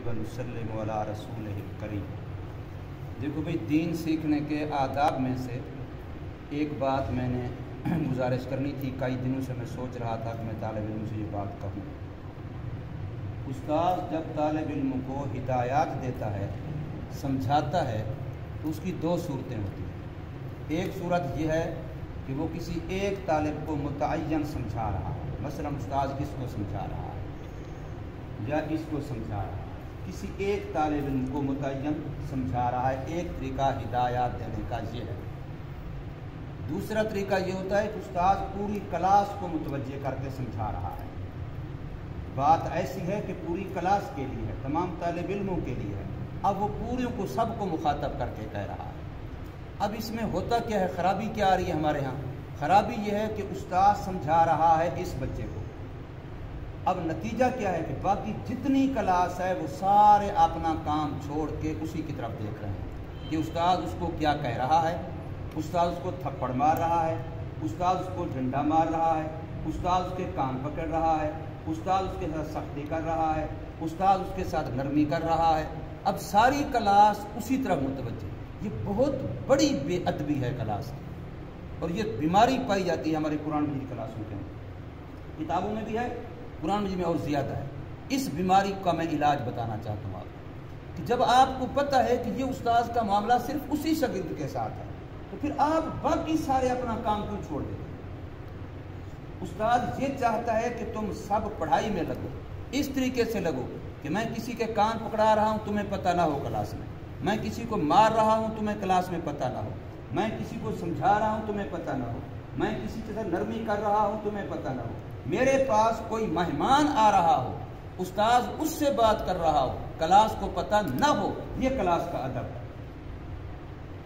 व नुसल्लिमु अला रसूलिहिल करीम। देखो भाई, दीन सीखने के आदाब में से एक बात मैंने गुजारिश करनी थी। कई दिनों से मैं सोच रहा था कि मैं तालिब इल्म से ये बात कहूँ। उस्ताद जब तालिब इल्म को हिदायत देता है, समझाता है, तो उसकी दो सूरतें होती हैं। एक सूरत यह है कि वो किसी एक तालिब को मुतअय्यन समझा रहा है, मसलन उस्ताद इसको समझा रहा है या इसको समझा रहा है, किसी एक तालिब इल्म को मुतअय्यन समझा रहा है। एक तरीका हिदायत देने का ये है। दूसरा तरीका ये होता है कि उस्ताद पूरी क्लास को मुतवज्जे करके समझा रहा है। बात ऐसी है कि पूरी क्लास के लिए है, तमाम तालिब इल्मों के लिए है। अब वो पूरियों को सबको मुखातब करके कह रहा है। अब इसमें होता क्या है, ख़राबी क्या आ रही है हमारे यहाँ? ख़राबी ये है कि उस्ताद समझा रहा है इस बच्चे को। अब नतीजा क्या है कि बाकी जितनी क्लास है वो सारे अपना काम छोड़ के उसी की तरफ देख रहे हैं कि उस्ताद उसको क्या कह रहा है। उस्ताद उसको थप्पड़ मार रहा है, उस्ताद उसको डंडा मार रहा है, उस्ताद उसके कान पकड़ रहा है, उस्ताद उसके साथ सख्ती कर रहा है, उस्ताद उसके साथ नरमी कर रहा है। अब सारी क्लास उसी तरफ मुतवज्जे। ये बहुत बड़ी बेअदबी है क्लास की, और ये बीमारी पाई जाती है हमारे कुरान मजीद क्लासों के अंदर। किताबों में भी है, कुरान मजीद में और ज़्यादा है। इस बीमारी का मैं इलाज बताना चाहता हूँ आपको कि जब आपको पता है कि ये उस्ताद का मामला सिर्फ उसी शागिर्द के साथ है, तो फिर आप बाकी सारे अपना काम क्यों छोड़ देते? उस्ताद ये चाहता है कि तुम सब पढ़ाई में लगो, इस तरीके से लगो कि मैं किसी के कान पकड़ा रहा हूँ, तुम्हें पता ना हो क्लास में, मैं किसी को मार रहा हूँ, तुम्हें क्लास में पता ना हो, मैं किसी को समझा रहा हूँ, तुम्हें पता ना हो, मैं किसी के साथ नरमी कर रहा हूँ, तुम्हें पता ना हो, मेरे पास कोई मेहमान आ रहा हो, उस्ताद उससे बात कर रहा हो, क्लास को पता ना हो। ये क्लास का अदब है।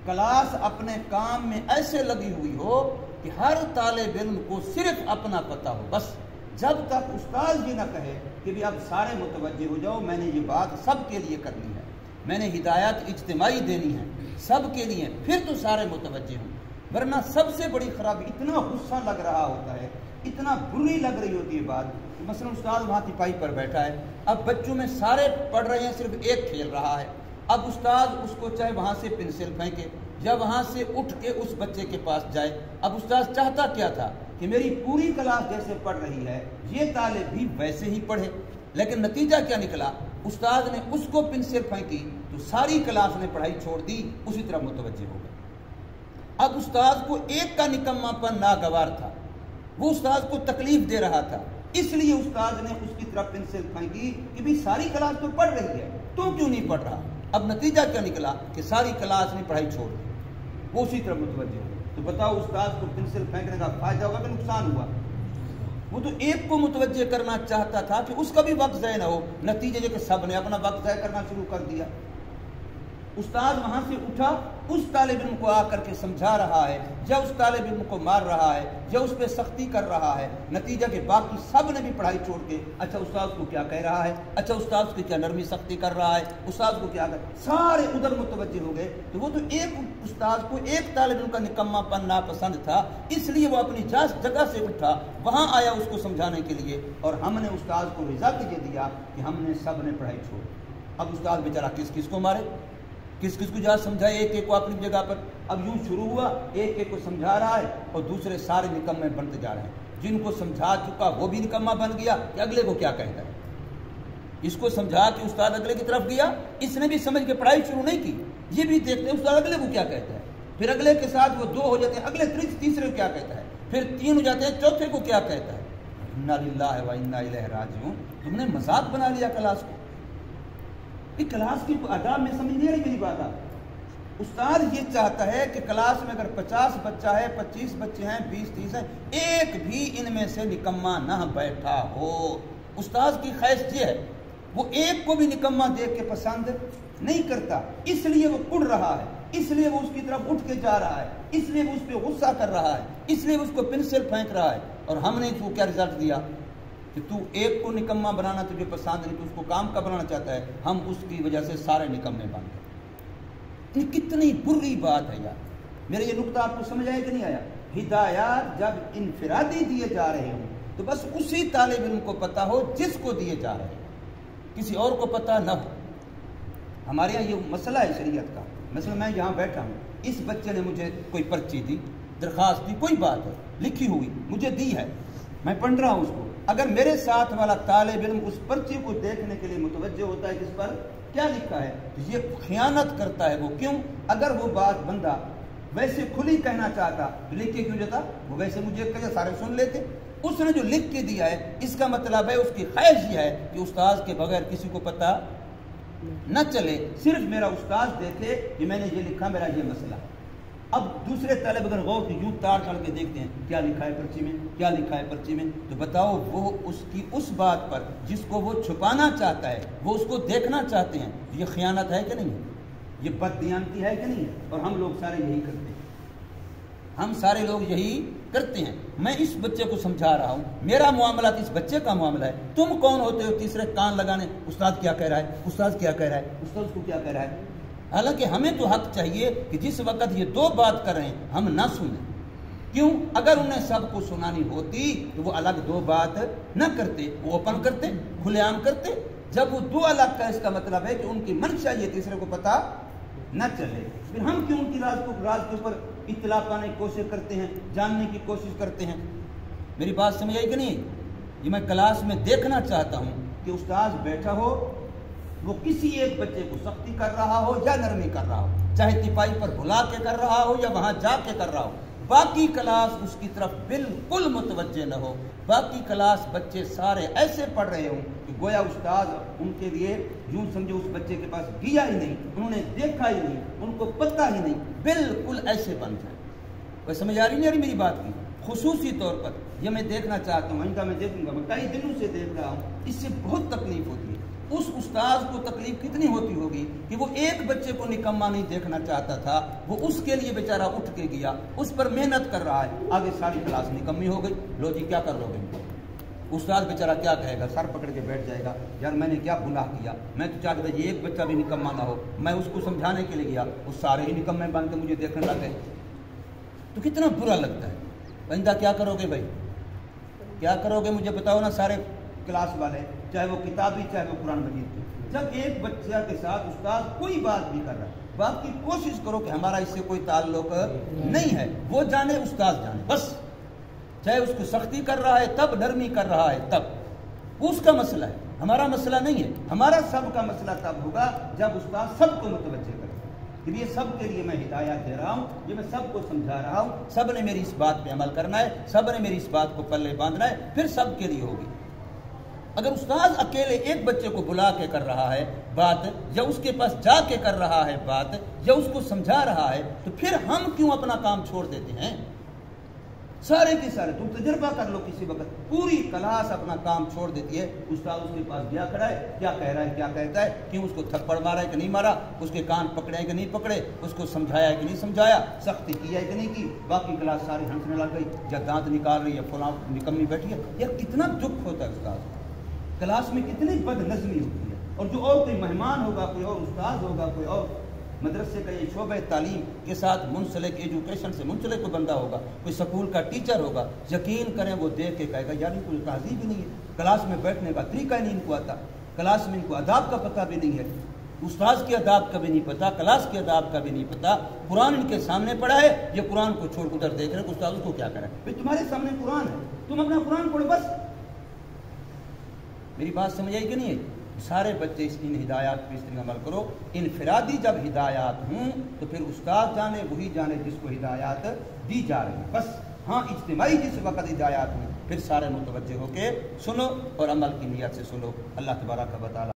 क्लास अपने काम में ऐसे लगी हुई हो कि हर तालिब इल्म को सिर्फ अपना पता हो। बस जब तक उस्ताद ये ना कहे कि भी अब सारे मुतवज्जे हो जाओ, मैंने ये बात सबके लिए करनी है, मैंने हिदायत इज्तिमाई देनी है सबके लिए, फिर तो सारे मुतवज्जे हों। वरना सबसे बड़ी खराबी, इतना गुस्सा लग रहा होता है, इतना बुरी लग रही होती है बात। मसलन उस्ताद वहाँ तिपाही पर बैठा है, अब बच्चों में सारे पढ़ रहे हैं, सिर्फ एक खेल रहा है। अब उस्ताद उसको चाहे वहाँ से पेंसिल फेंके या वहाँ से उठ के उस बच्चे के पास जाए। अब उस्ताद चाहता क्या था कि मेरी पूरी क्लास जैसे पढ़ रही है, ये तालिब भी वैसे ही पढ़े। लेकिन नतीजा क्या निकला? उस्ताद ने उसको पेंसिल फेंकी तो सारी क्लास ने पढ़ाई छोड़ दी, उसी तरह मुतवज्जे हो गए। अब उस्ताद को एक का निकम्मापन नागवार था, वो उस्ताद को तकलीफ दे रहा था, इसलिए उस्ताद ने उसकी तरफ पेंसिल फेंकी कि भी सारी क्लास तो पढ़ रही है, तो क्यों नहीं पढ़ रहा? अब नतीजा क्या निकला कि सारी क्लास ने पढ़ाई छोड़ दी, वो उसी तरफ मुतवज्जे हो गए। तो बताओ, उस्ताद को पेंसिल फेंकने का फायदा होगा कि नुकसान हुआ? वो तो एक को मुतवज्जे करना चाहता था कि उसका भी वक्त ज़ाया ना हो। नतीजे के सब ने अपना वक्त ज़ाया करना शुरू कर दिया। उस्ताद वहाँ से उठा, उस तालिब इल्म को आकर के समझा रहा है, या उस तालिब इल्म को मार रहा है, या उस पर सख्ती कर रहा है। नतीजा के बाकी सब ने भी पढ़ाई छोड़ के अच्छा उस्ताद को क्या कह रहा है, अच्छा उस्ताद को क्या नरमी सख्ती कर रहा है, उस्ताद को क्या कर, सारे उधर मुतवज्जे हो गए। तो वो तो एक उस्ताद को एक तालिब इल्म का निकम्मापन नापसंद था, इसलिए वो अपनी जगह से उठा, वहाँ आया उसको समझाने के लिए, और हमने उस्ताद को रिजा कीजिए दिया कि हमने सब ने पढ़ाई छोड़। अब उस्ताद बेचारा किस किस को मारे, किस किस को जा समझाए, एक एक को अपनी जगह पर। अब यूं शुरू हुआ, एक एक को समझा रहा है और दूसरे सारे निकम्मे बनते जा रहे हैं। जिनको समझा चुका वो भी निकम्मा बन गया कि अगले को क्या कहता है। इसको समझा कि उस्ताद अगले की तरफ गया, इसने भी समझ के पढ़ाई शुरू नहीं की, ये भी देखते हैं उस्ताद अगले को क्या कहता है। फिर अगले के साथ वो दो हो जाते हैं, अगले तीसरे को क्या कहता है, फिर तीन हो जाते हैं, चौथे को क्या कहता है। इन्ना लिल्लाहि व इन्ना इलैहि राजिऊन। तुमने मजाक बना लिया क्लास को। क्लास की आदाब में समझ नहीं आ रही मेरी बात। आप उस्ताद ये चाहता है कि क्लास में अगर 50 बच्चा है, 25 बच्चे हैं, 20-30 हैं, एक भी इनमें से निकम्मा ना बैठा हो। उस्ताद की ख्वाहिश ये है, वो एक को भी निकम्मा देख के पसंद नहीं करता, इसलिए वो उड़ रहा है, इसलिए वो उसकी तरफ उठ के जा रहा है, इसलिए वो उस पर गुस्सा कर रहा है, इसलिए वो उसको पेंसिल फेंक रहा है। और हमने उसको क्या रिजल्ट दिया कि तू एक को निकम्मा बनाना तुझे पसंद नहीं, तो उसको काम का बनाना चाहता है, हम उसकी वजह से सारे निकम्मे बन गए। ये कितनी बुरी बात है यार। मेरे ये नुक्ता आपको समझ आया कि नहीं आया? हिदायत जब इनफिरादी दिए जा रहे हो तो बस उसी तालिब इल्म को पता हो जिसको दिए जा रहे हैं, किसी और को पता न हो। ہمارے یہاں یہ مسئلہ ہے شریعت کا. مثلا میں یہاں بیٹھا ہوں, اس بچے نے مجھے کوئی پرچی دی, درخواست دی, کوئی بات ہے لکھی ہوئی مجھے دی ہے, میں پڑھ رہا ہوں اس کو. اگر میرے ساتھ والا طالب علم اس پرچی کو دیکھنے کے لیے متوجہ ہوتا ہے کہ اس پر کیا لکھا ہے, تو یہ خیانت کرتا ہے. وہ کیوں؟ اگر وہ بات بندہ ویسے کھلی کہنا چاہتا تو لکھ کے کیوں دیتا؟ وہ ویسے مجھے کہے سارے سن لیتے. اس نے جو لکھ کے دیا ہے اس کا مطلب ہے اس کی خواہش یہ ہے کہ استاذ کے بغیر کسی کو پتہ نہ چلے, صرف میرا استاذ دیکھے کہ میں نے یہ لکھا, میرا یہ مسئلہ. اب دوسرے طالب اگر غور سے یوں تار چڑھ کے دیکھتے ہیں کیا لکھا ہے پرچی میں, کیا لکھا ہے پرچی میں, تو بتاؤ وہ اس کی اس بات پر جس کو وہ چھپانا چاہتا ہے وہ اس کو دیکھنا چاہتے ہیں, یہ خیانت ہے کہ نہیں ہے؟ یہ بددیانتی ہے کہ نہیں ہے؟ اور ہم لوگ سارے یہی کرتے ہیں, ہم سارے لوگ یہی کرتے ہیں. میں اس بچے کو سمجھا رہا ہوں, میرا معاملہ اس بچے کا معاملہ ہے. تم کون ہوتے ہو تیسرے کان لگانے, استاد کیا کہہ رہا ہے, استاد کیا کہہ رہا ہے, استاد کو کیا کہہ رہا ہے. حالانکہ ہمیں تو حق چاہیے کہ جس وقت یہ دو بات کر رہے ہیں ہم نہ سنیں. کیوں؟ اگر انہیں سب کو سنانی ہوتی تو وہ الگ دو بات نہ کرتے, وہ اوپن کرتے, کھلے عام کرتے. جب وہ دو الگ کا, اس کا مطلب ہے کہ ان کی منشا یہ تیسرے کو پتہ نہ چلے. پھر ہم کیوں ان کی راز کے اوپر اطلاع پانے کی کوشش کرتے ہیں, جاننے کی کوشش کرتے ہیں. میری بات سمجھ آئی کہ نہیں؟ یہ میں کلاس میں دیکھنا چاہتا ہوں کہ استاذ بیٹھا ہو, وہ کسی ایک بچے کو سختی کر رہا ہو یا نرمی کر رہا ہو, چاہے تپائی پر بلا کے کر رہا ہو یا وہاں جا کے کر رہا ہو, باقی کلاس اس کی طرف بالکل متوجہ نہ ہو. باقی کلاس بچے سارے ایسے پڑھ رہے ہوں کہ گویا استاذ ان کے لیے یوں سمجھو اس بچے کے پاس گیا ہی نہیں, انہوں نے دیکھا ہی نہیں, ان کو پتہ ہی نہیں, بالکل ایسے بن جائے. وہ سمجھ آ رہی نہیں آ رہی میری بات کی؟ خصوصی طور پر یہ میں دیکھنا چاہتا ہوں, آئندہ میں دیکھوں گا, میں کئی دنوں سے دیکھ رہا ہوں, اس سے بہت تکلیف ہوتی ہے. اس استاذ کو تکلیف کتنی ہوتی ہوگی کہ وہ ایک بچے کو نکما نہیں دیکھنا چاہتا تھا, وہ اس کے لیے بیچارہ اٹھ کے گیا, اس پر محنت کر رہا ہے, آگے ساری کلاس نکمی ہو گئی. لو جی کیا کر لو گے؟ استاد بیچارہ کیا کہے گا؟ سر پکڑ کے بیٹھ جائے گا, یار میں نے کیا گناہ کیا, میں تو چاہتا تھا یہ ایک بچہ بھی نکما نہ ہو, میں اس کو سمجھانے کے لیے گیا, وہ سارے ہی نکمے بن کے مجھے دیکھنے لگے. تو کتنا برا لگتا ہے. بندہ کیا کرو گے بھائی, کیا کرو گے مجھے بتاؤ نا سارے کلاس والے, چاہے وہ کتابی چاہے وہ قرآن مجید کی. جب ایک بچہ کے ساتھ استاد کوئی بات نہیں کر رہا, باقی کوشش کرو کہ ہمارا اس سے کوئی تعلق نہیں ہے, وہ جانے استاد جانے بس. چاہے اس کو سختی کر رہا ہے تب, نرمی کر رہا ہے تب, اس کا مسئلہ ہے, ہمارا مسئلہ نہیں ہے. ہمارا سب کا مسئلہ تب ہوگا جب استاد سب کو متوجہ کرے کہ یہ سب کے لیے میں ہدایات دے رہا ہوں, یہ میں سب کو سمجھا رہا ہوں, سب نے میری اس بات پہ عمل کرنا ہے, سب نے میری اس بات کو پلے باندھنا ہے, پھر سب کے لیے ہوگی. اگر استاد اکیلے ایک بچے کو بلا کے کر رہا ہے بات, یا اس کے پاس جا کے کر رہا ہے بات, یا اس کو سمجھا رہا ہے, تو پھر ہم کیوں اپنا کام چھوڑ دیتے ہیں؟ سارے کے سارے تم تجربہ کر لو, کسی وقت پوری کلاس اپنا کام چھوڑ دیتی ہے, استاد اس کے پاس گیا کھڑا ہے, کیا کہہ رہا ہے, کیا کہتا ہے, کیوں اس کو تھپڑ مارا ہے کہ نہیں مارا, اس کے کان پکڑے ہیں کہ نہیں پکڑے, اس کو سمجھایا ہے کہ نہیں سمجھایا, سختی کی ہے کہ نہیں کی. باقی کلاس ساری ہنسنے لگ گئی, یا دانت نکال رہی ہے, فلاں نکمی بیٹھی ہے. یار کتنا دکھ ہوتا ہے استاد, کلاس میں کتنی بد نظمی ہوتی ہے. اور جو اور کوئی مہمان ہوگا, کوئی اور استاد ہوگا, کوئی اور مدرسے کا یہ شعبہ تعلیم کے ساتھ منسلک, ایجوکیشن سے منسلک کوئی بندہ ہوگا, کوئی سکول کا ٹیچر ہوگا, یقین کریں وہ دیکھ کے کہے گا یار ان کو تہذیب ہی نہیں ہے, کلاس میں بیٹھنے کا طریقہ ہی نہیں ان کو آتا, کلاس میں ان کو آداب کا پتہ بھی نہیں ہے, استاذ کے آداب کا بھی نہیں پتا, کلاس کے آداب کا بھی نہیں پتا. قرآن ان کے سامنے پڑا ہے, یہ قرآن کو چھوڑ ادھر دیکھ رہے ہیں استاذ اس کو کیا کرے. بھائی تمہارے سامنے قرآن ہے, تم اپنا قرآن پڑھو بس. میری بات سمجھ آئی کہ نہیں ہے؟ سارے بچے ان ہدایات پہ اس طرح عمل کرو. انفرادی جب ہدایات ہوں تو پھر استاد جانے, وہی جانے جس کو ہدایات دی جا رہی ہیں بس. ہاں اجتماعی جس وقت ہدایات ہوں پھر سارے متوجہ ہو کے سنو اور عمل کی نیت سے سنو. اللہ تبارک و تعالی